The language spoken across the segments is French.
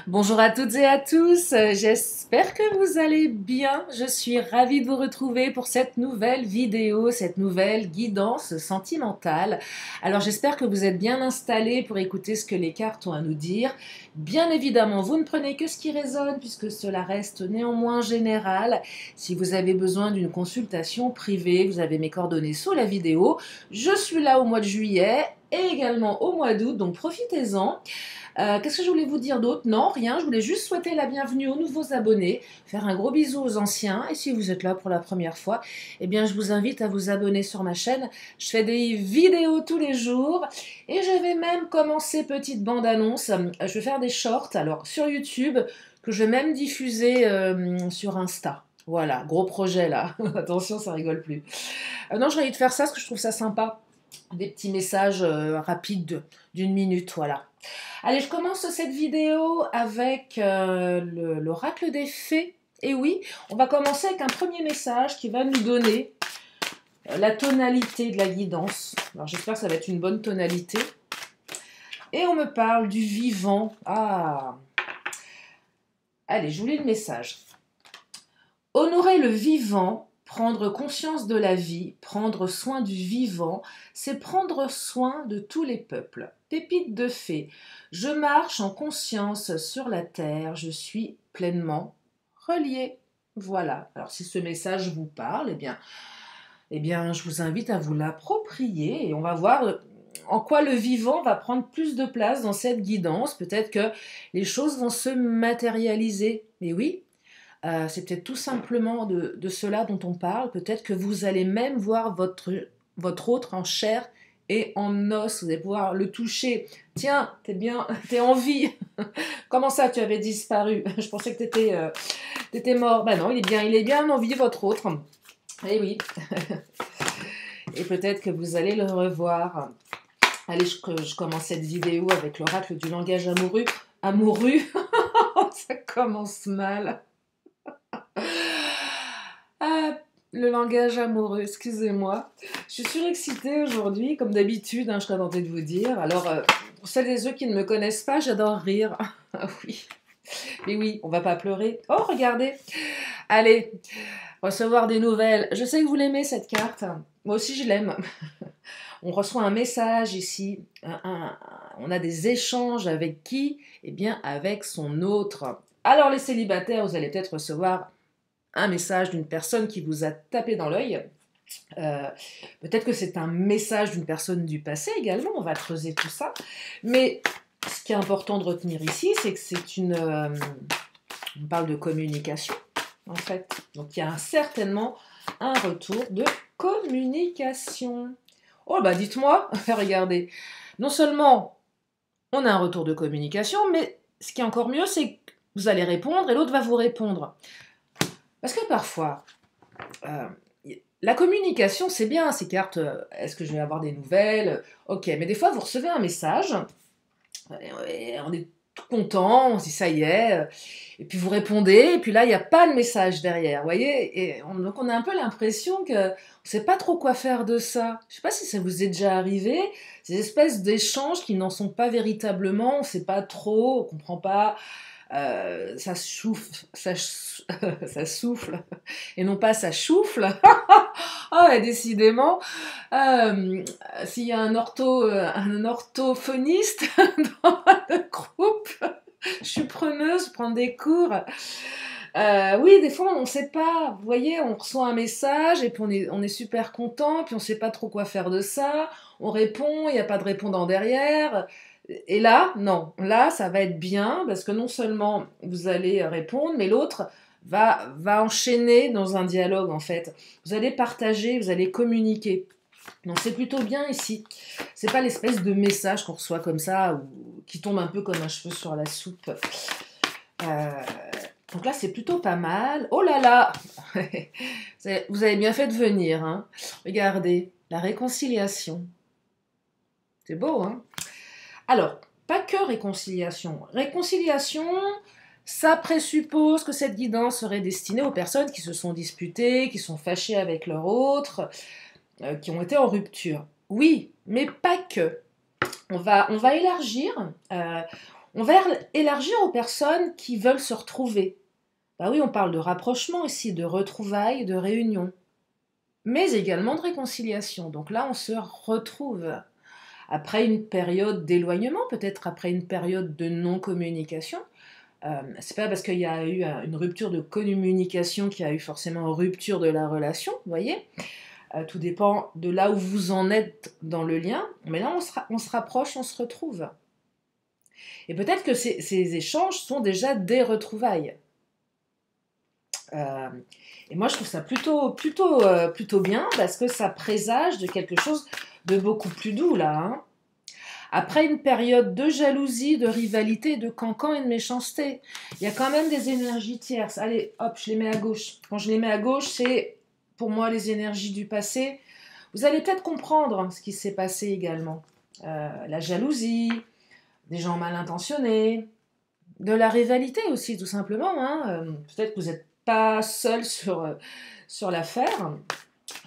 Bonjour à toutes et à tous, j'espère que vous allez bien. Je suis ravie de vous retrouver pour cette nouvelle vidéo, cette nouvelle guidance sentimentale. Alors j'espère que vous êtes bien installés pour écouter ce que les cartes ont à nous dire. Bien évidemment, vous ne prenez que ce qui résonne puisque cela reste néanmoins général. Si vous avez besoin d'une consultation privée, vous avez mes coordonnées sous la vidéo. Je suis là au mois de juillet et également au mois d'août, donc profitez-en. Qu'est-ce que je voulais vous dire d'autre? Non, rien, je voulais juste souhaiter la bienvenue aux nouveaux abonnés, faire un gros bisou aux anciens, et si vous êtes là pour la première fois, eh bien je vous invite à vous abonner sur ma chaîne. Je fais des vidéos tous les jours, et je vais même commencer petite bande-annonce. Je vais faire des shorts, alors sur YouTube, que je vais même diffuser sur Insta. Voilà, gros projet là. Attention, ça rigole plus. Non, j'ai envie de faire ça parce que je trouve ça sympa. Des petits messages rapides d'une minute, voilà. Allez, je commence cette vidéo avec l'oracle des fées. Et oui, on va commencer avec un premier message qui va nous donner la tonalité de la guidance. Alors j'espère que ça va être une bonne tonalité. Et on me parle du vivant. Ah, allez, je vous lis le message. Honorer le vivant, prendre conscience de la vie, prendre soin du vivant, c'est prendre soin de tous les peuples. Pépite de fée, je marche en conscience sur la terre, je suis pleinement relié. Voilà. Alors si ce message vous parle, eh bien je vous invite à vous l'approprier et on va voir en quoi le vivant va prendre plus de place dans cette guidance. Peut-être que les choses vont se matérialiser. Mais oui, c'est peut-être tout simplement de cela dont on parle. Peut-être que vous allez même voir votre autre en chair et en os. Vous allez pouvoir le toucher. Tiens, t'es en vie. Comment ça, tu avais disparu? Je pensais que t'étais mort. Ben non, il est bien en vie, votre autre. Eh oui. Et peut-être que vous allez le revoir. Allez, je commence cette vidéo avec l'oracle du langage amoureux. Amoureux. Ça commence mal. Ah, le langage amoureux, excusez-moi. Je suis surexcitée aujourd'hui, comme d'habitude, je serais tentée de vous dire. Alors, pour celles et ceux qui ne me connaissent pas, j'adore rire. Ah oui. Mais oui, on va pas pleurer. Oh, regardez. Allez, recevoir des nouvelles. Je sais que vous l'aimez, cette carte. Moi aussi, je l'aime. On reçoit un message ici. On a des échanges avec qui? Eh bien, avec son autre. Alors, les célibataires, vous allez peut-être recevoir un message d'une personne qui vous a tapé dans l'œil. Peut-être que c'est un message d'une personne du passé également, on va creuser tout ça. Mais ce qui est important de retenir ici, c'est que c'est une... on parle de communication, en fait. Donc il y a certainement un retour de communication. Oh bah dites-moi, regardez. Non seulement on a un retour de communication, mais ce qui est encore mieux, c'est que vous allez répondre et l'autre va vous répondre. Parce que parfois, la communication, c'est bien, ces cartes, est-ce que je vais avoir des nouvelles? Ok, mais des fois, vous recevez un message, et on est tout content, on se dit ça y est, et puis vous répondez, et puis là, il n'y a pas de message derrière, vous voyez? Donc on a un peu l'impression qu'on ne sait pas trop quoi faire de ça. Je ne sais pas si ça vous est déjà arrivé, ces espèces d'échanges qui n'en sont pas véritablement, on ne sait pas trop, on ne comprend pas. Ça souffle, ça souffle, et non pas ça choufle. Ah ouais, décidément, s'il y a un orthophoniste dans le groupe, je suis preneuse, prendre des cours. Oui, des fois, on ne sait pas. Vous voyez, on reçoit un message et puis on est super content, puis on ne sait pas trop quoi faire de ça. On répond, il n'y a pas de répondant derrière. Et là, non. Là, ça va être bien parce que non seulement vous allez répondre, mais l'autre va enchaîner dans un dialogue, en fait. Vous allez partager, vous allez communiquer. Donc c'est plutôt bien ici. C'est pas l'espèce de message qu'on reçoit comme ça, ou qui tombe un peu comme un cheveu sur la soupe. Donc là, c'est plutôt pas mal. Oh là là. Vous avez bien fait de venir. Hein. Regardez, la réconciliation. C'est beau, hein? Alors, pas que réconciliation. Réconciliation, ça présuppose que cette guidance serait destinée aux personnes qui se sont disputées, qui sont fâchées avec leur autre, qui ont été en rupture. Oui, mais pas que. On va élargir. On va élargir aux personnes qui veulent se retrouver. Bah oui, on parle de rapprochement ici, de retrouvailles, de réunion, mais également de réconciliation. Donc là, on se retrouve. Après une période d'éloignement, peut-être après une période de non-communication. C'est pas parce qu'il y a eu une rupture de communication qu'il y a eu forcément une rupture de la relation, vous voyez. Tout dépend de là où vous en êtes dans le lien, mais là on se rapproche, on se retrouve. Et peut-être que ces échanges sont déjà des retrouvailles. Euh, et moi je trouve ça plutôt bien parce que ça présage de quelque chose de beaucoup plus doux là. Hein. Après une période de jalousie, de rivalité, de cancan et de méchanceté, il y a quand même des énergies tierces. Allez, hop, je les mets à gauche. Quand je les mets à gauche, c'est pour moi les énergies du passé. Vous allez peut-être comprendre ce qui s'est passé également. La jalousie, des gens mal intentionnés, de la rivalité aussi, tout simplement. Hein. Peut-être que vous n'êtes pas seul sur l'affaire.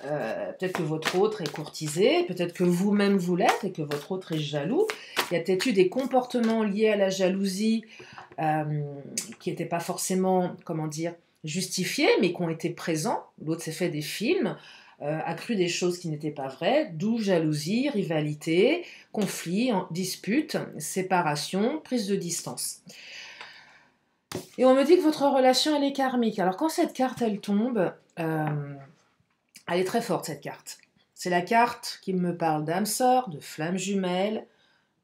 Peut-être que votre autre est courtisé, peut-être que vous-même vous l'êtes et que votre autre est jaloux. Il y a peut-être eu des comportements liés à la jalousie qui n'étaient pas forcément, comment dire, justifiés, mais qui ont été présents. L'autre s'est fait des films, a cru des choses qui n'étaient pas vraies, d'où jalousie, rivalité, conflit, dispute, séparation, prise de distance. Et on me dit que votre relation, elle est karmique. Alors quand cette carte, elle tombe, elle est très forte, cette carte. C'est la carte qui me parle d'âme sœur, de flamme jumelle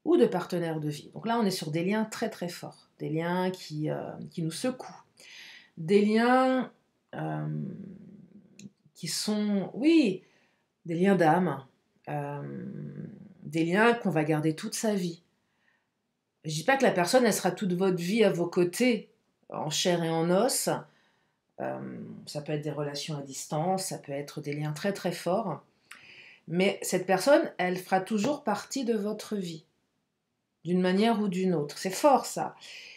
ou de partenaire de vie. Donc là, on est sur des liens très très forts, des liens qui nous secouent, des liens qui sont, oui, des liens d'âme, des liens qu'on va garder toute sa vie. Je ne dis pas que la personne, elle sera toute votre vie à vos côtés, en chair et en os. Ça peut être des relations à distance, ça peut être des liens très très forts. Mais cette personne, elle fera toujours partie de votre vie, d'une manière ou d'une autre. C'est fort ça.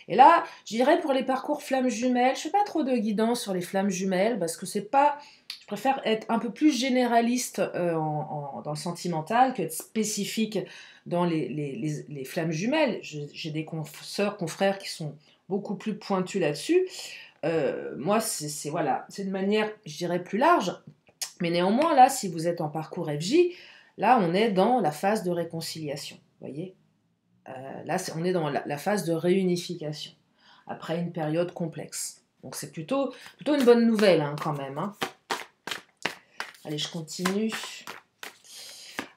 Et là, je dirais pour les parcours flammes jumelles, je ne fais pas trop de guidance sur les flammes jumelles parce que c'est pas. Je préfère être un peu plus généraliste dans le sentimental que être spécifique dans les flammes jumelles. J'ai des sœurs, confrères qui sont beaucoup plus pointus là-dessus. Moi, c'est voilà, c'est de manière, je dirais, plus large. Mais néanmoins, là, si vous êtes en parcours FJ, là, on est dans la phase de réconciliation. Vous voyez là, on est dans la phase de réunification, après une période complexe. Donc c'est plutôt une bonne nouvelle, hein, quand même. Hein. Allez, je continue.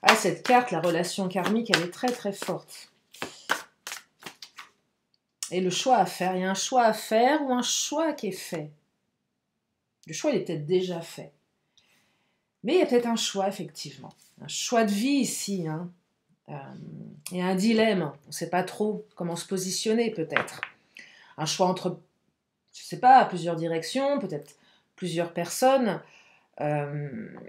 Ah, cette carte, la relation karmique, elle est très très forte. Et le choix à faire, il y a un choix à faire ou un choix qui est fait. Le choix, il est peut-être déjà fait. Mais il y a peut-être un choix, effectivement. Un choix de vie ici. Hein. Il y a un dilemme. On ne sait pas trop comment se positionner, peut-être. Un choix entre, je ne sais pas, plusieurs directions, peut-être plusieurs personnes. Peut-être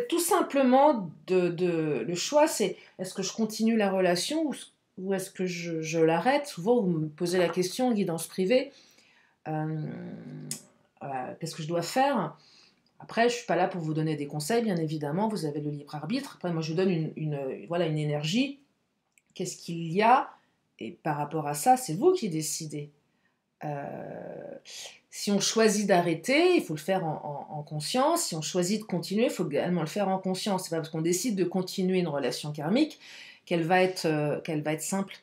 tout simplement, le choix, c'est est-ce que je continue la relation ou est-ce que je l'arrête. Souvent, vous me posez la question en guidance privée. Qu'est-ce que je dois faire? Après, je ne suis pas là pour vous donner des conseils, bien évidemment, vous avez le libre arbitre. Après, moi, je vous donne voilà, une énergie. Qu'est-ce qu'il y a? Et par rapport à ça, c'est vous qui décidez. Si on choisit d'arrêter, il faut le faire en conscience. Si on choisit de continuer, il faut également le faire en conscience. C'est pas parce qu'on décide de continuer une relation karmique qu'elle va être simple.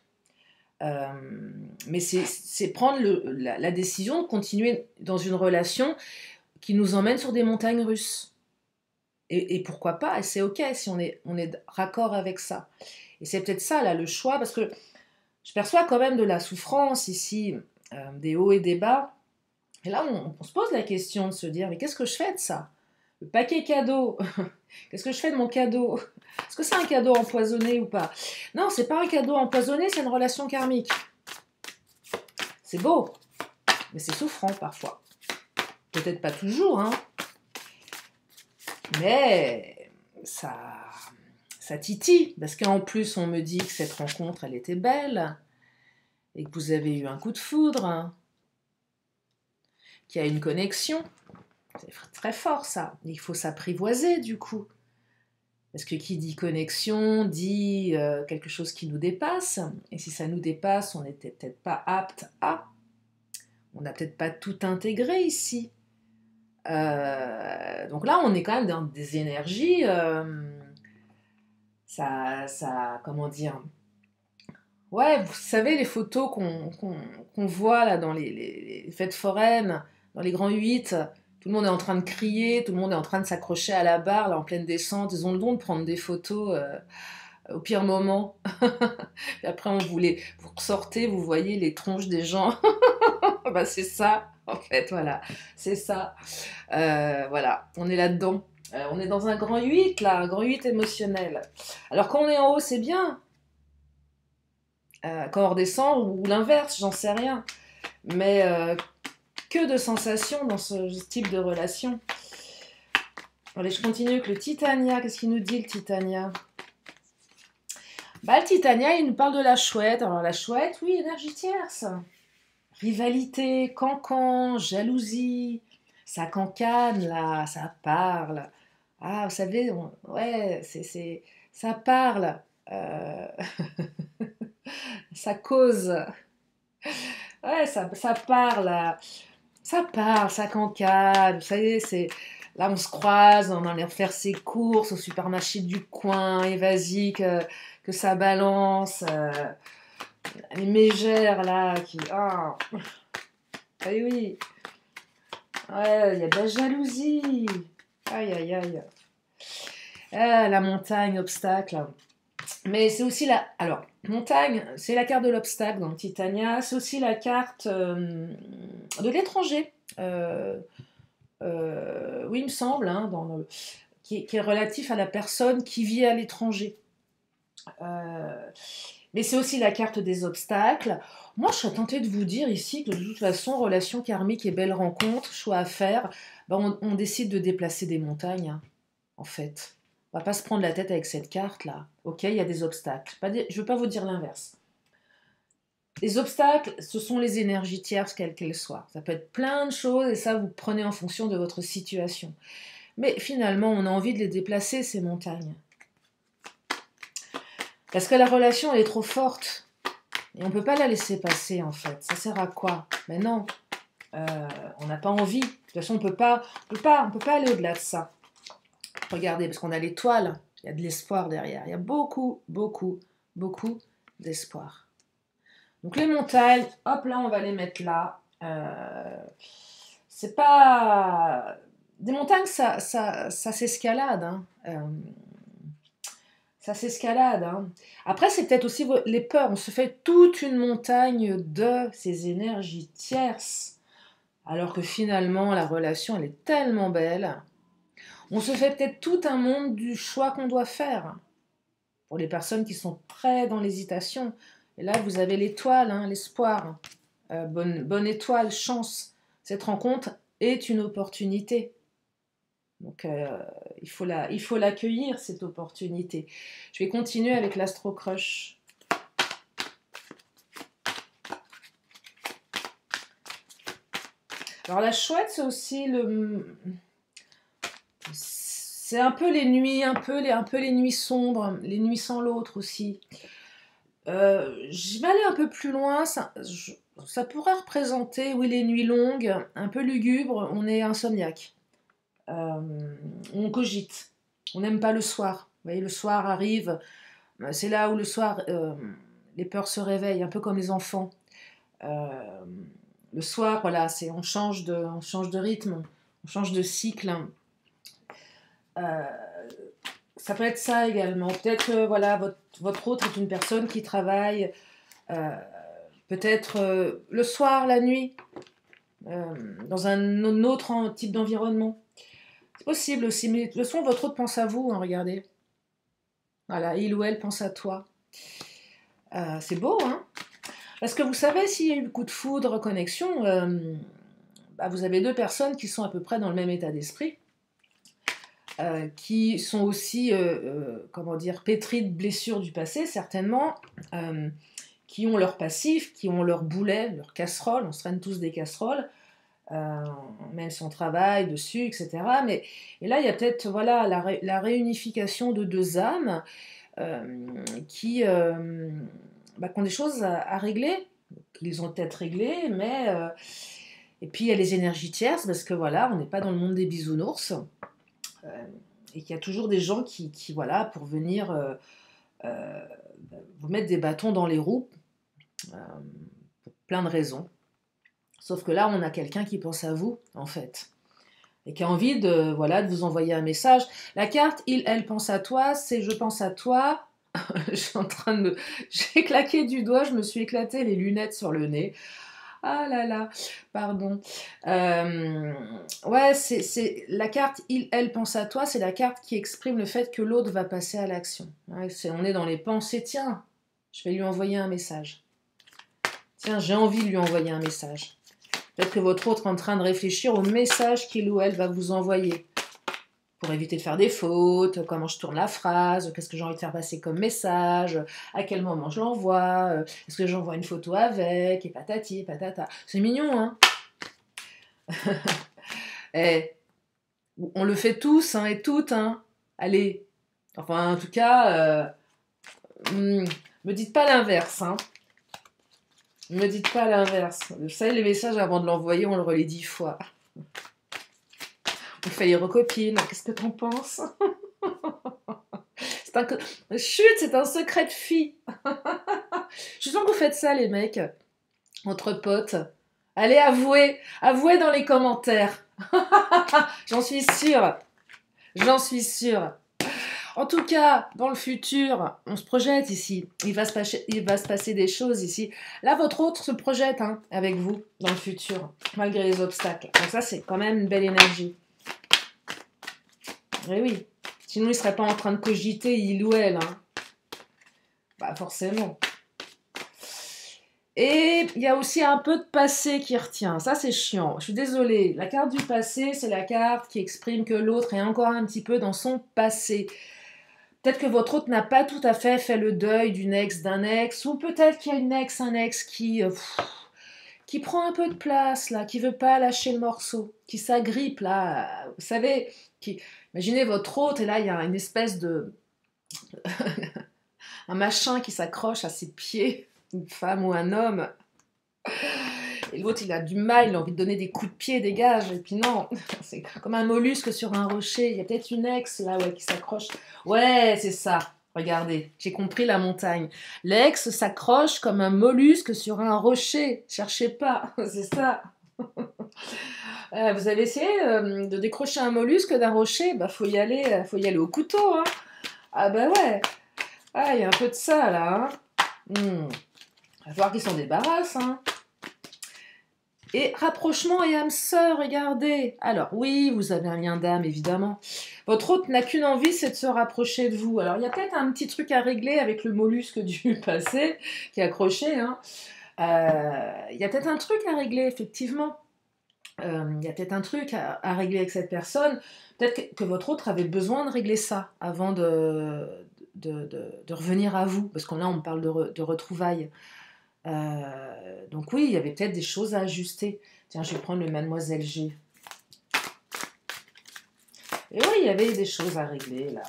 Mais c'est prendre la décision de continuer dans une relation qui nous emmène sur des montagnes russes. Et pourquoi pas, et c'est ok si on est raccord avec ça. Et c'est peut-être ça, là, le choix, parce que je perçois quand même de la souffrance ici, des hauts et des bas. Et là, on se pose la question de se dire, mais qu'est-ce que je fais de ça? Le paquet cadeau, qu'est-ce que je fais de mon cadeau? Est-ce que c'est un cadeau empoisonné ou pas? Non, c'est pas un cadeau empoisonné, c'est une relation karmique. C'est beau, mais c'est souffrant parfois. Peut-être pas toujours, hein. Mais ça titille, parce qu'en plus on me dit que cette rencontre, elle était belle, et que vous avez eu un coup de foudre, hein, qu'il y a une connexion. C'est très fort ça, il faut s'apprivoiser du coup. Parce que qui dit connexion dit quelque chose qui nous dépasse. Et si ça nous dépasse, on n'était peut-être pas apte à. On n'a peut-être pas tout intégré ici. Donc là, on est quand même dans des énergies. Comment dire. Ouais, vous savez, les photos qu'on voit là dans les fêtes foraines, dans les grands 8, tout le monde est en train de crier, tout le monde est en train de s'accrocher à la barre, là, en pleine descente. Ils ont le don de prendre des photos au pire moment. Et après, vous ressortez, vous voyez les tronches des gens. Bah, c'est ça, en fait, voilà. C'est ça. Voilà, on est là-dedans. On est dans un grand 8, là, un grand 8 émotionnel. Alors, quand on est en haut, c'est bien. Quand on redescend, ou l'inverse, j'en sais rien. Mais que de sensations dans ce type de relation. Allez, je continue avec le Titania. Qu'est-ce qu'il nous dit, le Titania? Bah, le Titania, il nous parle de la chouette. Alors, la chouette, oui, énergie tierce. Rivalité, cancan, jalousie. Ça cancane, là, ça parle. Ah, vous savez, ouais, ça parle. Euh, ça cause. Ouais, ça parle. Ça parle, ça cancane. Vous savez, là, on se croise, on allait faire ses courses au supermarché du coin, et vas-y, que ça balance. Les mégères, là, qui. Ah, oui, oui. Ouais, il y a de la jalousie. Aïe, aïe, aïe. Ah, la montagne, obstacle. Mais c'est aussi la... Alors, montagne, c'est la carte de l'obstacle dans Titania. C'est aussi la carte de l'étranger. Oui, il me semble, hein, qui est relatif à la personne qui vit à l'étranger. Mais c'est aussi la carte des obstacles. Moi, je serais tentée de vous dire ici que de toute façon, relation karmique et belle rencontre, choix à faire, ben on décide de déplacer des montagnes, hein, en fait. On va pas se prendre la tête avec cette carte-là. Ok, il y a des obstacles. Je ne veux pas vous dire l'inverse. Les obstacles, ce sont les énergies tierces, quelles qu'elles soient. Ça peut être plein de choses et ça, vous prenez en fonction de votre situation. Mais finalement, on a envie de les déplacer, ces montagnes. Parce que la relation, elle est trop forte. Et on ne peut pas la laisser passer, en fait. Ça sert à quoi? Mais non, on n'a pas envie. De toute façon, on peut pas aller au-delà de ça. Regardez, parce qu'on a l'étoile, il y a de l'espoir derrière. Il y a beaucoup, beaucoup, beaucoup d'espoir. Donc les montagnes, hop là, on va les mettre là. C'est pas... Des montagnes, ça s'escalade. Hein. Ça s'escalade. Hein. Après, c'est peut-être aussi les peurs. On se fait toute une montagne de ces énergies tierces. Alors que finalement, la relation, elle est tellement belle. On se fait peut-être tout un monde du choix qu'on doit faire. Pour les personnes qui sont très dans l'hésitation. Et là, vous avez l'étoile, hein, l'espoir. Bonne étoile, chance. Cette rencontre est une opportunité. Donc, il faut l'accueillir, cette opportunité. Je vais continuer avec l'Astro Crush. Alors, la chouette, c'est aussi c'est un peu les nuits, un peu les nuits sombres, les nuits sans l'autre aussi. Je vais aller un peu plus loin. Ça pourrait représenter, oui, les nuits longues, un peu lugubres. On est insomniaque. On cogite. On n'aime pas le soir. Vous voyez, le soir arrive. C'est là où le soir, les peurs se réveillent, un peu comme les enfants. Le soir, voilà, on change de rythme, on change de cycle. Euh, Ça peut être ça également. Peut-être que voilà, votre autre est une personne qui travaille peut-être le soir, la nuit, dans un autre type d'environnement. C'est possible aussi, mais de toute façon, votre autre pense à vous, hein, regardez. Voilà, il ou elle pense à toi. C'est beau, hein? Parce que vous savez, s'il y a eu coup de foudre, connexion, bah, vous avez deux personnes qui sont à peu près dans le même état d'esprit. Qui sont aussi, comment dire, pétris de blessures du passé, certainement, qui ont leur passif, qui ont leur boulet, leur casserole, on se traîne tous des casseroles, euh, mène son travail dessus, etc. Mais et là, il y a peut-être voilà, la réunification de deux âmes qui, qui ont des choses à régler, qu'ils ont peut-être réglées, mais... et puis il y a les énergies tierces, parce que voilà, on n'est pas dans le monde des bisounours, euh, et qu'il y a toujours des gens voilà, pour venir euh, vous mettre des bâtons dans les roues, euh, pour plein de raisons. Sauf que là, on a quelqu'un qui pense à vous, en fait, et qui a envie de, voilà, de vous envoyer un message. La carte, il, elle pense à toi, c'est je pense à toi. Je suis en train de me... J'ai claqué du doigt, je me suis éclaté les lunettes sur le nez. Ah là là, pardon. Euh, ouais, c'est la carte il, elle pense à toi, c'est la carte qui exprime le fait que l'autre va passer à l'action. Ouais, on est dans les pensées, tiens, je vais lui envoyer un message. Tiens, j'ai envie de lui envoyer un message. Peut-être que votre autre est en train de réfléchir au message qu'il ou elle va vous envoyer. Pour éviter de faire des fautes, comment je tourne la phrase, qu'est-ce que j'ai envie de faire passer comme message, à quel moment je l'envoie, est-ce que j'envoie une photo avec, et patati, patata. C'est mignon, hein. Eh, on le fait tous, hein, et toutes, hein. Allez. Enfin, en tout cas, me dites pas l'inverse, hein. Me dites pas l'inverse. Vous savez, les messages, avant de l'envoyer, on le relit 10 fois. On fait les recopines. Qu'est-ce que t'en penses? C'est un... Chut, c'est un secret de fille. Je sens que vous faites ça, les mecs, entre potes. Allez, avouez, avouez dans les commentaires. J'en suis sûre. J'en suis sûre. En tout cas, dans le futur, on se projette ici. Il va se passer des choses ici. Là, votre autre se projette avec vous dans le futur, malgré les obstacles. Donc ça, c'est quand même une belle énergie. Eh oui. Sinon, il ne serait pas en train de cogiter, il ou elle. Hein. Bah, forcément. Et il y a aussi un peu de passé qui retient. Ça, c'est chiant. Je suis désolée. La carte du passé, c'est la carte qui exprime que l'autre est encore un petit peu dans son passé. Peut-être que votre autre n'a pas tout à fait le deuil d'une ex, d'un ex, ou peut-être qu'il y a une ex, un ex qui prend un peu de place, là, qui veut pas lâcher le morceau, qui s'agrippe, là. Vous savez, imaginez votre autre, et là, il y a une espèce de... un machin qui s'accroche à ses pieds, une femme ou un homme. Et l'autre, il a du mal, il a envie de donner des coups de pied, dégage. Et puis non, c'est comme un mollusque sur un rocher. Il y a peut-être une ex là, ouais, qui s'accroche. Ouais, c'est ça. Regardez, j'ai compris la montagne. L'ex s'accroche comme un mollusque sur un rocher. Cherchez pas, c'est ça. Vous avez essayé de décrocher un mollusque d'un rocher? Bah, faut y aller au couteau. Hein. Ah bah ouais. Ah, il y a un peu de ça là. Hein. Va falloir qu'ils s'en débarrassent. Hein. Et rapprochement et âme sœur, regardez. Alors oui, vous avez un lien d'âme, évidemment. Votre autre n'a qu'une envie, c'est de se rapprocher de vous. Alors il y a peut-être un petit truc à régler avec le mollusque du passé qui est accroché. Hein. Il y a peut-être un truc à régler, effectivement. Il y a peut-être un truc à régler avec cette personne. Peut-être que votre autre avait besoin de régler ça avant de revenir à vous. Parce que là, on parle de retrouvailles. Donc oui, il y avait peut-être des choses à ajuster. Tiens, je vais prendre le Mademoiselle G. Et oui, il y avait des choses à régler là.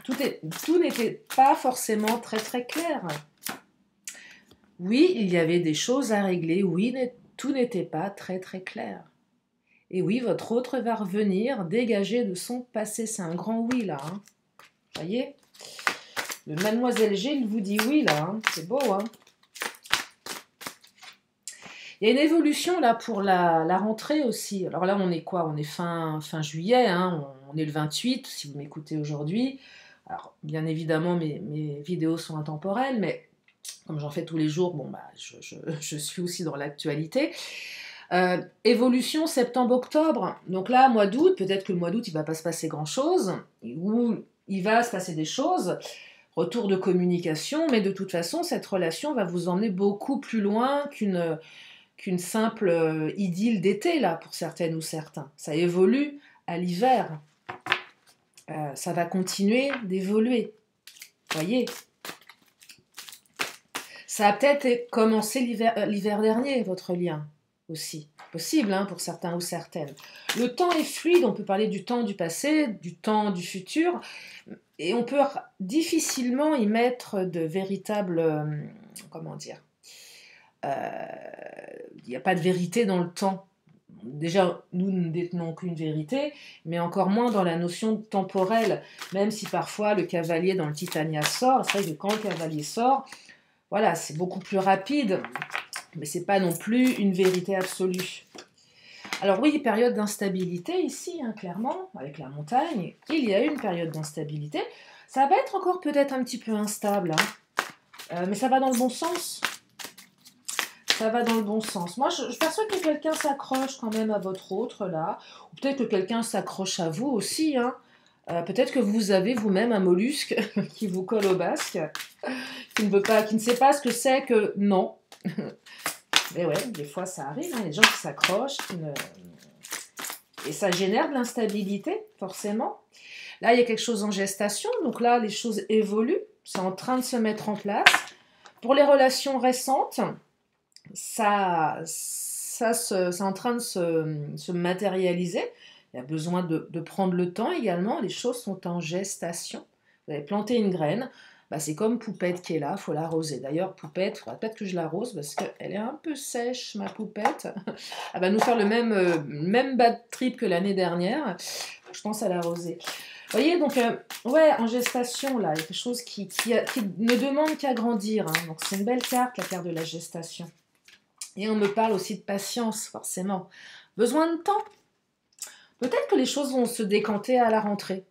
Tout n'était pas forcément très très clair. Oui, il y avait des choses à régler. Oui, tout n'était pas très très clair. Et oui, votre autre va revenir dégager de son passé. C'est un grand oui là. Hein. Voyez, le Mademoiselle G, il vous dit oui là. Hein. C'est beau, hein. Il y a une évolution là pour la rentrée aussi. Alors là, on est quoi? On est fin juillet, hein, on est le 28 si vous m'écoutez aujourd'hui. Alors bien évidemment, mes vidéos sont intemporelles, mais comme j'en fais tous les jours, bon, bah, je suis aussi dans l'actualité. Évolution septembre-octobre. Donc là, mois d'août, peut-être que le mois d'août, il ne va pas se passer grand-chose, ou il va se passer des choses. Retour de communication, mais de toute façon, cette relation va vous emmener beaucoup plus loin qu'une simple idylle d'été, là, pour certaines ou certains. Ça évolue à l'hiver. Ça va continuer d'évoluer. Voyez. Ça a peut-être commencé l'hiver dernier, votre lien. aussi. Possible hein, pour certains ou certaines. Le temps est fluide, on peut parler du temps du passé, du temps du futur, et on peut difficilement y mettre de véritables... comment dire, il n'y a pas de vérité dans le temps. Déjà, nous ne détenons qu'une vérité, mais encore moins dans la notion temporelle, même si parfois le cavalier dans le Titania sort. C'est vrai que quand le cavalier sort, voilà, c'est beaucoup plus rapide, mais c'est pas non plus une vérité absolue. Alors oui, période d'instabilité ici, hein, clairement, avec la montagne, il y a une période d'instabilité. Ça va être encore peut-être un petit peu instable, hein, mais ça va dans le bon sens. Ça va dans le bon sens. Moi, je perçois que quelqu'un s'accroche quand même à votre autre, là. Ou peut-être que quelqu'un s'accroche à vous aussi, hein. Peut-être que vous avez vous-même un mollusque qui vous colle au basque, qui ne veut pas, qui ne sait pas ce que c'est que non. Mais ouais, des fois ça arrive, hein, il y a des gens qui s'accrochent, et ça génère de l'instabilité, forcément. Là, il y a quelque chose en gestation, donc là, les choses évoluent, c'est en train de se mettre en place. Pour les relations récentes, c'est en train de se matérialiser. Il y a besoin de prendre le temps également, les choses sont en gestation. Vous avez planté une graine, bah, c'est comme Poupette qui est là, il faut l'arroser. D'ailleurs, Poupette, il faudra peut-être que je l'arrose parce qu'elle est un peu sèche, ma Poupette. Elle va nous faire le même bad trip que l'année dernière. Je pense à l'arroser. Vous voyez, donc, ouais, en gestation, là, il y a quelque chose qui ne demande qu'à grandir. Hein. Donc, c'est une belle carte, la carte de la gestation. Et on me parle aussi de patience, forcément. Besoin de temps. Peut-être que les choses vont se décanter à la rentrée.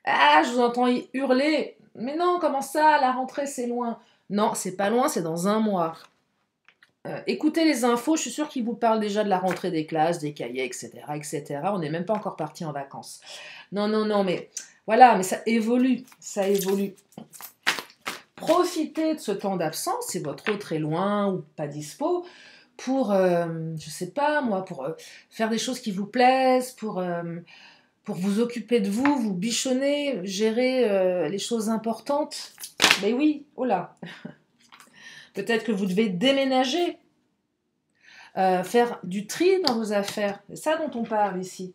Ah, je vous entends hurler. Mais non, comment ça, la rentrée, c'est loin. Non, c'est pas loin, c'est dans un mois. Écoutez les infos, je suis sûre qu'ils vous parlent déjà de la rentrée des classes, des cahiers, etc., etc. On n'est même pas encore parti en vacances. Non, non, non, mais voilà, mais ça évolue, ça évolue. Profitez de ce temps d'absence, si votre autre est loin ou pas dispo, pour, je sais pas moi, pour faire des choses qui vous plaisent, pour vous occuper de vous, vous bichonner, gérer les choses importantes. Mais oui, oh là. Peut-être que vous devez déménager, faire du tri dans vos affaires. C'est ça dont on parle ici.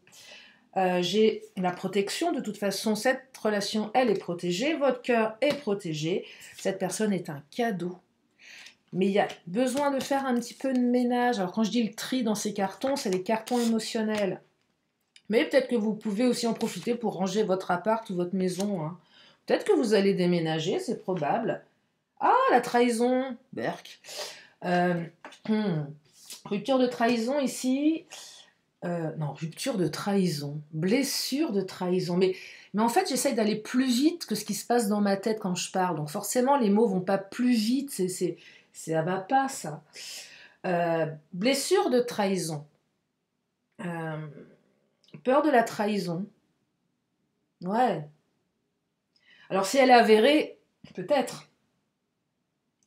J'ai la protection, de toute façon, cette relation, elle est protégée, votre cœur est protégé, cette personne est un cadeau. Mais il y a besoin de faire un petit peu de ménage. Alors quand je dis le tri dans ces cartons, c'est les cartons émotionnels. Mais peut-être que vous pouvez aussi en profiter pour ranger votre appart ou votre maison. Hein. Peut-être que vous allez déménager, c'est probable. Ah, la trahison, berk. Euh, Rupture de trahison ici. Non, rupture de trahison. Blessure de trahison. Mais en fait, j'essaye d'aller plus vite que ce qui se passe dans ma tête quand je parle. Donc forcément, les mots vont pas plus vite. Ça va pas, ça. Blessure de trahison. Peur de la trahison. Ouais. Alors si elle est avérée, peut-être.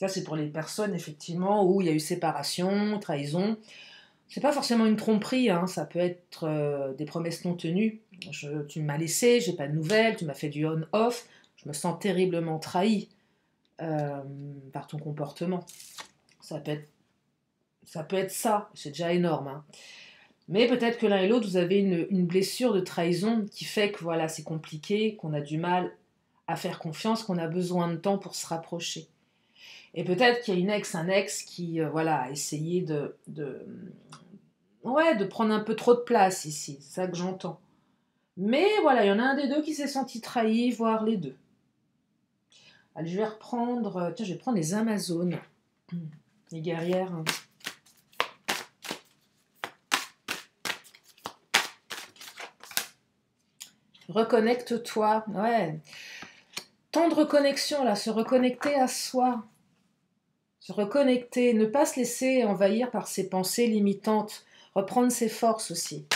Ça, c'est pour les personnes, effectivement, où il y a eu séparation, trahison. C'est pas forcément une tromperie, hein. Ça peut être des promesses non tenues. Tu m'as laissé, j'ai pas de nouvelles, tu m'as fait du on-off, je me sens terriblement trahi par ton comportement. Ça peut être ça, c'est déjà énorme. Hein. Mais peut-être que l'un et l'autre, vous avez une blessure de trahison qui fait que voilà, c'est compliqué, qu'on a du mal à faire confiance, qu'on a besoin de temps pour se rapprocher. Et peut-être qu'il y a une ex, un ex qui voilà, a essayé de prendre un peu trop de place ici, c'est ça que j'entends. Mais voilà, il y en a un des deux qui s'est senti trahi, voire les deux. Allez, je vais reprendre, je vais prendre les Amazones, les guerrières. Hein. Reconnecte-toi, ouais. Temps de reconnexion, là, se reconnecter à soi. Se reconnecter, ne pas se laisser envahir par ses pensées limitantes. Reprendre ses forces aussi.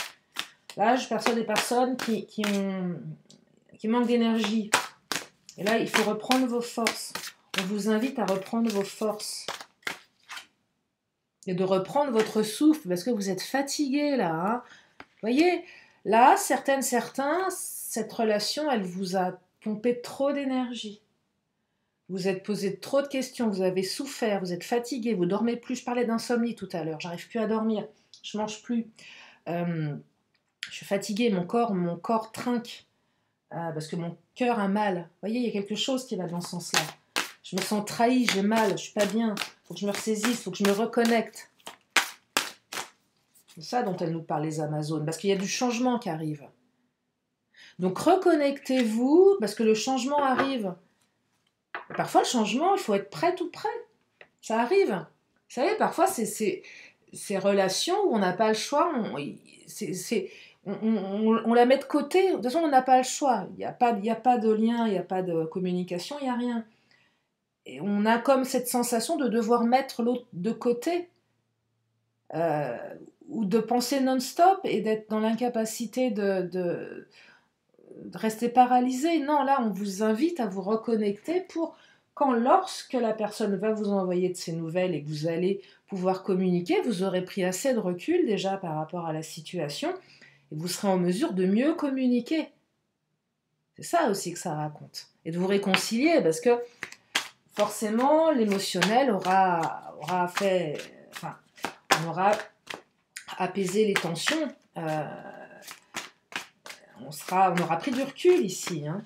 Là, je perçois des personnes qui manquent d'énergie. Et là, il faut reprendre vos forces. On vous invite à reprendre vos forces. Et de reprendre votre souffle, parce que vous êtes fatigué, là. Hein. Vous voyez, là, certains, cette relation, elle vous a pompé trop d'énergie. Vous êtes posé trop de questions, vous avez souffert, vous êtes fatigué, vous dormez plus. Je parlais d'insomnie tout à l'heure, j'arrive plus à dormir, je mange plus. Euh, je suis fatiguée, mon corps trinque parce que mon cœur a mal. Vous voyez, il y a quelque chose qui va dans ce sens-là. Je me sens trahie, j'ai mal, je suis pas bien. Il faut que je me ressaisisse, il faut que je me reconnecte. C'est ça dont elles nous parlent les Amazones, parce qu'il y a du changement qui arrive. Donc reconnectez-vous, parce que le changement arrive. Et parfois, le changement, il faut être prêt tout prêt. Ça arrive. Vous savez, parfois, c'est ces relations où on n'a pas le choix, on la met de côté. De toute façon, on n'a pas le choix. Il n'y a pas de lien, il n'y a pas de communication, il n'y a rien. Et on a comme cette sensation de devoir mettre l'autre de côté, euh, ou de penser non-stop et d'être dans l'incapacité de rester paralysé. Non, là, on vous invite à vous reconnecter pour lorsque la personne va vous envoyer de ses nouvelles et que vous allez pouvoir communiquer, vous aurez pris assez de recul déjà par rapport à la situation et vous serez en mesure de mieux communiquer. C'est ça aussi que ça raconte. Et de vous réconcilier parce que forcément, l'émotionnel aura fait... Enfin, on aura apaisé les tensions. On aura pris du recul ici. Hein.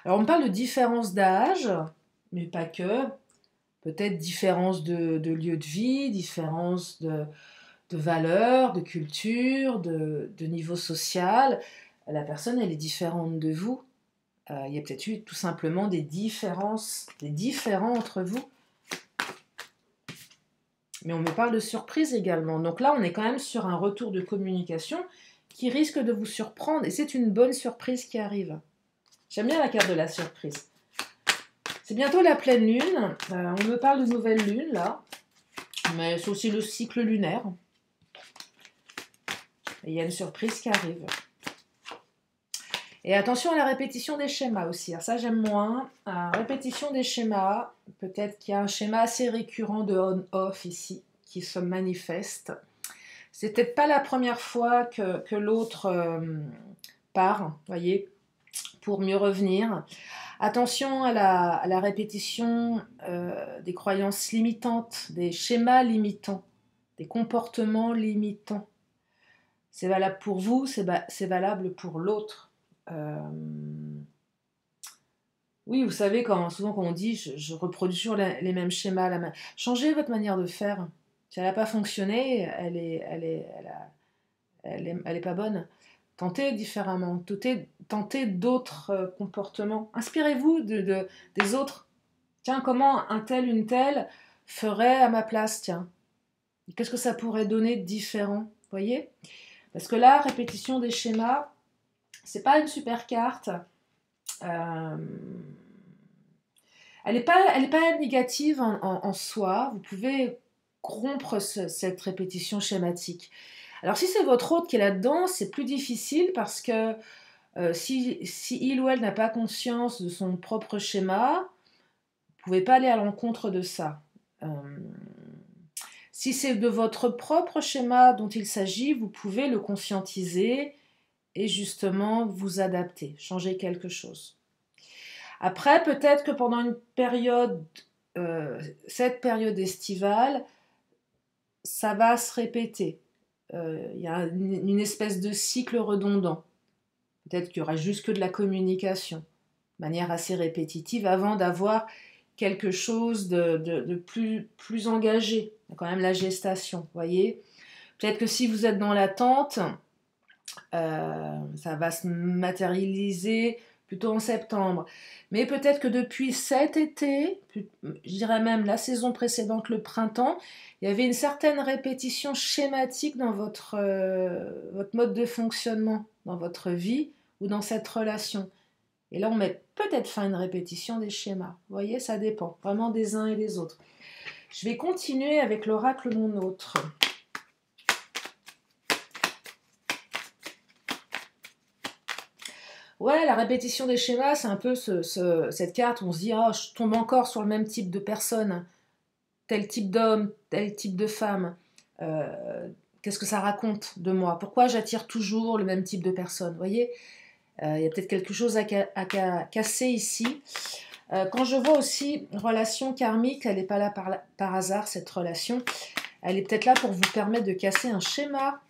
Alors, on parle de différence d'âge, mais pas que. Peut-être différence de lieu de vie, différence de valeur, de culture, de niveau social. La personne, elle est différente de vous. Il y a peut-être eu tout simplement des différents entre vous. Mais on me parle de surprise également. Donc là, on est quand même sur un retour de communication qui risque de vous surprendre. Et c'est une bonne surprise qui arrive. J'aime bien la carte de la surprise. C'est bientôt la pleine lune. On me parle de nouvelle lune, là. Mais c'est aussi le cycle lunaire. Et il y a une surprise qui arrive. Et attention à la répétition des schémas aussi. Alors ça, j'aime moins. Répétition des schémas. Peut-être qu'il y a un schéma assez récurrent de on-off ici qui se manifeste. C'est peut-être pas la première fois que l'autre part, voyez, pour mieux revenir. Attention à la répétition des croyances limitantes, des schémas limitants, des comportements limitants. C'est valable pour vous, c'est valable pour l'autre. Oui, vous savez, souvent quand on dit je reproduis toujours les mêmes schémas, changez votre manière de faire. Si elle n'a pas fonctionné, elle est pas bonne. Tentez différemment, tentez d'autres comportements. Inspirez-vous des autres. Tiens, comment un tel, une telle ferait à ma place, tiens. Qu'est-ce que ça pourrait donner de différent, voyez? Parce que là, répétition des schémas, c'est pas une super carte. Elle n'est pas négative en soi. Vous pouvez rompre cette répétition schématique. Alors si c'est votre hôte qui est là-dedans, c'est plus difficile parce que si il ou elle n'a pas conscience de son propre schéma, vous ne pouvez pas aller à l'encontre de ça. Si c'est de votre propre schéma dont il s'agit, vous pouvez le conscientiser et justement vous adapter, changer quelque chose. Après, peut-être que pendant une période, cette période estivale, ça va se répéter. Il y a une espèce de cycle redondant. Peut-être qu'il y aura juste que de la communication, de manière assez répétitive, avant d'avoir quelque chose de plus engagé. Il y a quand même la gestation, vous voyez. Peut-être que si vous êtes dans l'attente, ça va se matérialiser plutôt en septembre. Mais peut-être que depuis cet été, je dirais même la saison précédente, le printemps, il y avait une certaine répétition schématique dans votre mode de fonctionnement, dans votre vie ou dans cette relation. Et là, on met peut-être fin à une répétition des schémas. Vous voyez, ça dépend vraiment des uns et des autres. Je vais continuer avec l'oracle Mon Autre. Ouais, la répétition des schémas, c'est un peu cette carte où on se dit « Ah, je tombe encore sur le même type de personne, tel type d'homme, tel type de femme. Qu'est-ce que ça raconte de moi? Pourquoi j'attire toujours le même type de personne ?» Vous voyez, il y a peut-être quelque chose à casser ici. Quand je vois aussi relation karmique, elle n'est pas là par hasard, cette relation. Elle est peut-être là pour vous permettre de casser un schéma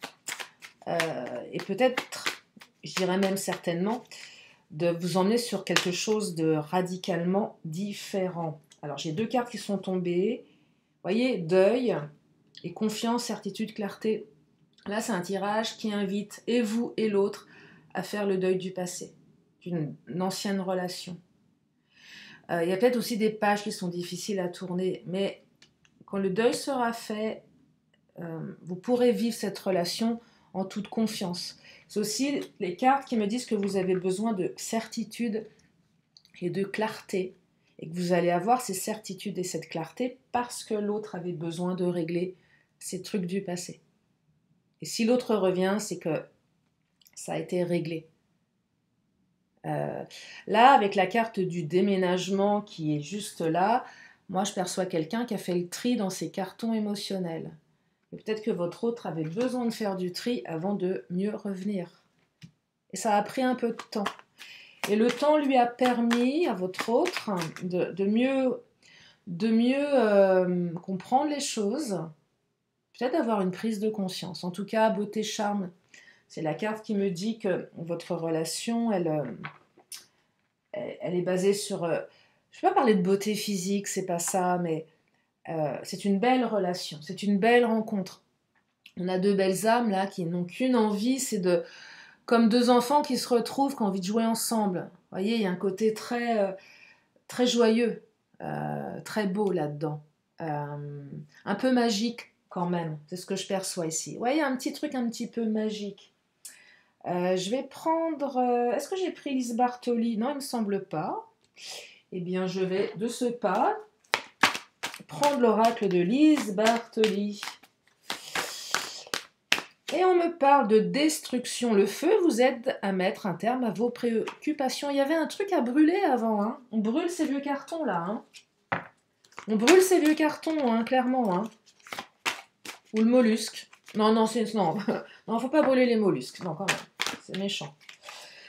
et peut-être, je dirais même certainement, de vous emmener sur quelque chose de radicalement différent. Alors, j'ai 2 cartes qui sont tombées. Vous voyez, deuil et confiance, certitude, clarté. Là, c'est un tirage qui invite et vous et l'autre à faire le deuil du passé, d'une ancienne relation. Il y a peut-être aussi des pages qui sont difficiles à tourner, mais quand le deuil sera fait, vous pourrez vivre cette relation en toute confiance. C'est aussi les cartes qui me disent que vous avez besoin de certitude et de clarté, et que vous allez avoir ces certitudes et cette clarté parce que l'autre avait besoin de régler ces trucs du passé. Et si l'autre revient, c'est que ça a été réglé. Là, avec la carte du déménagement qui est juste là, moi je perçois quelqu'un qui a fait le tri dans ses cartons émotionnels. Et peut-être que votre autre avait besoin de faire du tri avant de mieux revenir. Et ça a pris un peu de temps. Et le temps lui a permis à votre autre de mieux comprendre les choses, peut-être d'avoir une prise de conscience. En tout cas, beauté, charme, c'est la carte qui me dit que votre relation, elle est basée sur... je ne vais pas parler de beauté physique, c'est pas ça, mais c'est une belle relation, c'est une belle rencontre. On a 2 belles âmes là qui n'ont qu'une envie, c'est de... Comme 2 enfants qui se retrouvent, qui ont envie de jouer ensemble. Vous voyez, il y a un côté très joyeux, très beau là-dedans. Un peu magique quand même, c'est ce que je perçois ici. Vous voyez, un petit truc un petit peu magique. Je vais prendre... est-ce que j'ai pris Lise Bartoli? Non, il ne me semble pas. Eh bien, je vais de ce pas prendre l'oracle de Lise Bartoli. Et on me parle de destruction. Le feu vous aide à mettre un terme à vos préoccupations. Il y avait un truc à brûler avant. Hein. On brûle ces vieux cartons là. Hein. On brûle ces vieux cartons, hein, clairement. Hein. Ou le mollusque. Non, non, non, faut pas brûler les mollusques. Non, quand même. C'est méchant.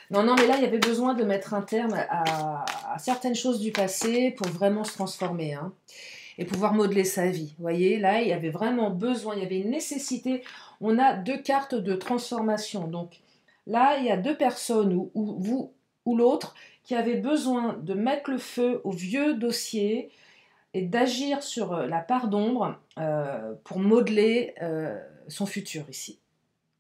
Non, mais là, il y avait besoin de mettre un terme à certaines choses du passé pour vraiment se transformer. Hein. Et pouvoir modeler sa vie. Vous voyez, là, il y avait vraiment besoin, il y avait une nécessité. On a 2 cartes de transformation. Donc là, il y a 2 personnes, ou vous ou l'autre, qui avaient besoin de mettre le feu au vieux dossier et d'agir sur la part d'ombre pour modeler son futur ici.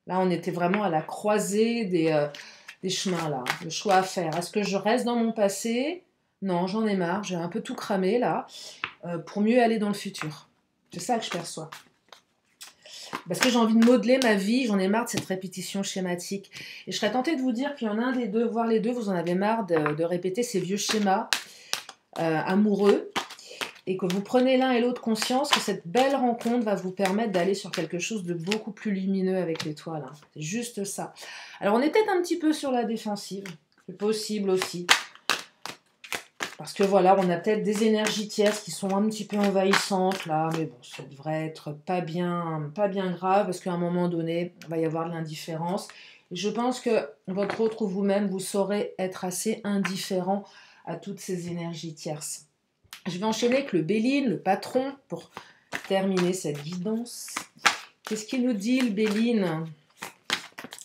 Là, on était vraiment à la croisée des chemins, là. Le choix à faire. Est-ce que je reste dans mon passé ? Non, j'en ai marre, j'ai un peu tout cramé, là. Pour mieux aller dans le futur. C'est ça que je perçois. Parce que j'ai envie de modeler ma vie, j'en ai marre de cette répétition schématique. Et je serais tentée de vous dire qu'il y en a un des deux, voire les deux, vous en avez marre de répéter ces vieux schémas amoureux, et que vous prenez l'un et l'autre conscience que cette belle rencontre va vous permettre d'aller sur quelque chose de beaucoup plus lumineux avec l'étoile. Hein. C'est juste ça. Alors on est peut-être un petit peu sur la défensive, c'est possible aussi. Parce que voilà, on a peut-être des énergies tierces qui sont un petit peu envahissantes là, mais bon, ça devrait être pas bien grave, parce qu'à un moment donné, il va y avoir de l'indifférence. Et je pense que votre autre ou vous-même, vous saurez être assez indifférent à toutes ces énergies tierces. Je vais enchaîner avec le Béline, le patron, pour terminer cette guidance. Qu'est-ce qu'il nous dit, le Béline?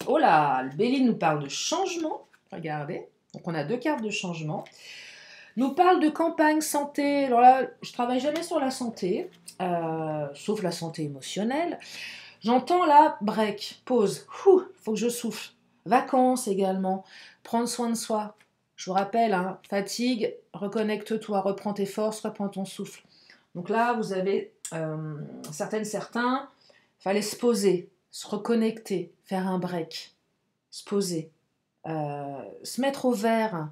Oh là, le Béline nous parle de changement. Regardez, donc on a 2 cartes de changement. Nous parle de campagne santé. Alors là, je travaille jamais sur la santé, sauf la santé émotionnelle. J'entends là, break, pause, il faut que je souffle. Vacances également, prendre soin de soi. Je vous rappelle, hein, fatigue, reconnecte-toi, reprends tes forces, reprends ton souffle. Donc là, vous avez certains, fallait se poser, se reconnecter, faire un break, se poser, se mettre au vert.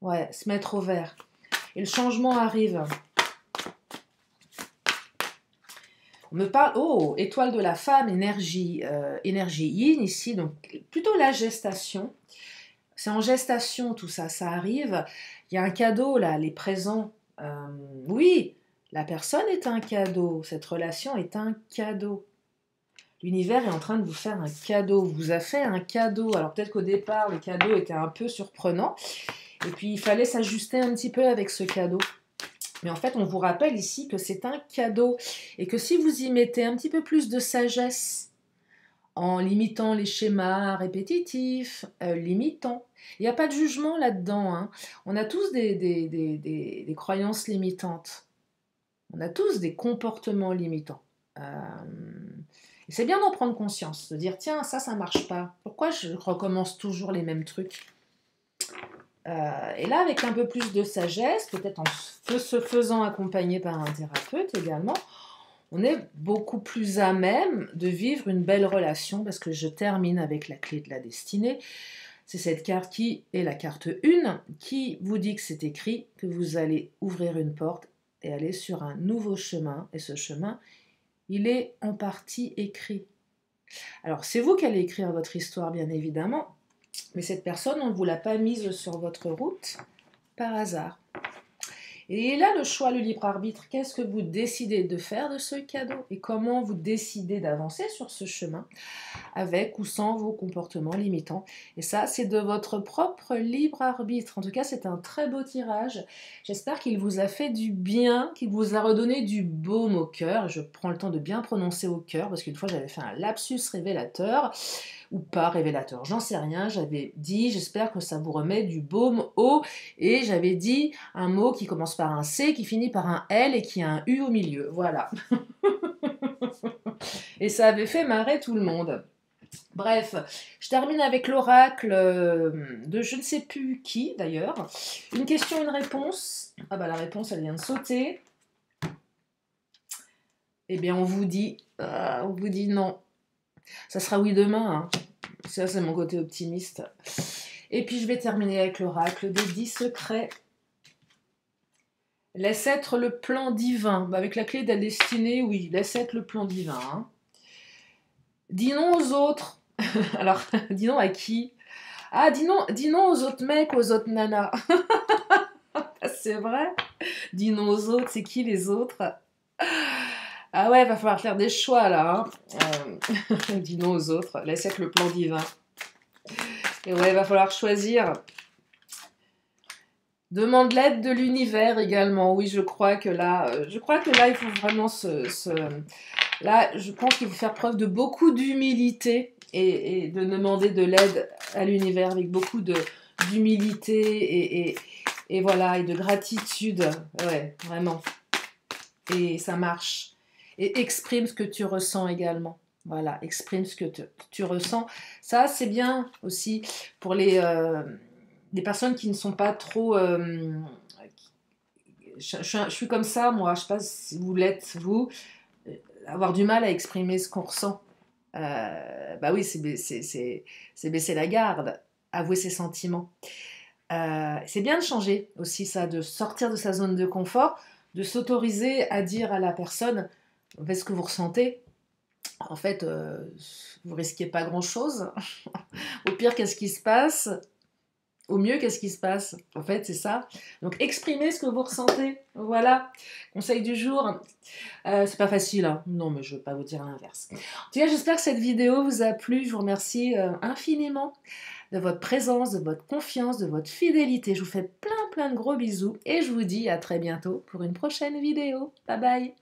Ouais, se mettre au vert. Et le changement arrive. On me parle, étoile de la femme, énergie yin ici, donc plutôt la gestation. C'est en gestation tout ça, ça arrive. Il y a un cadeau là, les présents. Oui, la personne est un cadeau, cette relation est un cadeau. L'univers est en train de vous faire un cadeau, vous a fait un cadeau. Alors peut-être qu'au départ, le cadeau était un peu surprenant. Et puis, il fallait s'ajuster un petit peu avec ce cadeau. Mais en fait, on vous rappelle ici que c'est un cadeau et que si vous y mettez un petit peu plus de sagesse, en limitant les schémas répétitifs, limitant. Il n'y a pas de jugement là-dedans, hein. On a tous des croyances limitantes. On a tous des comportements limitants. Et c'est bien d'en prendre conscience, de dire tiens, ça marche pas. Pourquoi je recommence toujours les mêmes trucs? Et là, avec un peu plus de sagesse, peut-être en se faisant accompagner par un thérapeute également, on est beaucoup plus à même de vivre une belle relation, parce que je termine avec la clé de la destinée. C'est cette carte qui est la carte 1, qui vous dit que c'est écrit, que vous allez ouvrir une porte et aller sur un nouveau chemin. Et ce chemin, il est en partie écrit. Alors, c'est vous qui allez écrire votre histoire, bien évidemment, mais cette personne, on ne vous l'a pas mise sur votre route par hasard. Et là, le choix, le libre arbitre, qu'est-ce que vous décidez de faire de ce cadeau et comment vous décidez d'avancer sur ce chemin avec ou sans vos comportements limitants. Et ça, c'est de votre propre libre arbitre. En tout cas, c'est un très beau tirage. J'espère qu'il vous a fait du bien, qu'il vous a redonné du baume au cœur. Je prends le temps de bien prononcer au cœur parce qu'une fois, j'avais fait un lapsus révélateur ou pas révélateur, j'en sais rien. J'avais dit, j'espère que ça vous remet du baume au, et j'avais dit un mot qui commence par un C, qui finit par un L et qui a un U au milieu. Voilà. Et ça avait fait marrer tout le monde. Bref, je termine avec l'oracle de je ne sais plus qui d'ailleurs. Une question, une réponse. Ah bah la réponse elle vient de sauter. Eh bien on vous dit non. Ça sera oui demain. Hein. Ça c'est mon côté optimiste. Et puis je vais terminer avec l'oracle des 10 secrets. Laisse être le plan divin. Bah, avec la clé de la destinée, oui, laisse être le plan divin. Hein. Dis non aux autres. Alors, dis non à qui? Ah, dis non aux autres mecs, aux autres nanas. C'est vrai. Dis non aux autres, c'est qui les autres? Ah ouais, va falloir faire des choix là. Hein. Dis non aux autres, laisse être le plan divin. Et ouais, va falloir choisir. Demande l'aide de l'univers également. Oui, je crois que là, il faut vraiment là, je pense qu'il faut faire preuve de beaucoup d'humilité et de demander de l'aide à l'univers avec beaucoup d'humilité et voilà, et de gratitude. Ouais, vraiment. Et ça marche. Et exprime ce que tu ressens également. Voilà, exprime ce que tu ressens. Ça, c'est bien aussi pour les personnes qui ne sont pas trop... je suis comme ça, moi. Je ne sais pas si vous l'êtes, vous. Avoir du mal à exprimer ce qu'on ressent. Bah oui, c'est baisser la garde. Avouer ses sentiments. C'est bien de changer aussi ça, de sortir de sa zone de confort, de s'autoriser à dire à la personne en fait, ce que vous ressentez. En fait, vous risquez pas grand-chose. Au pire, qu'est-ce qui se passe? Au mieux, qu'est-ce qui se passe? En fait, c'est ça. Donc, exprimez ce que vous ressentez. Voilà. Conseil du jour. C'est pas facile, hein. Non, mais je ne veux pas vous dire l'inverse. En tout cas, j'espère que cette vidéo vous a plu. Je vous remercie infiniment de votre présence, de votre confiance, de votre fidélité. Je vous fais plein de gros bisous et je vous dis à très bientôt pour une prochaine vidéo. Bye bye!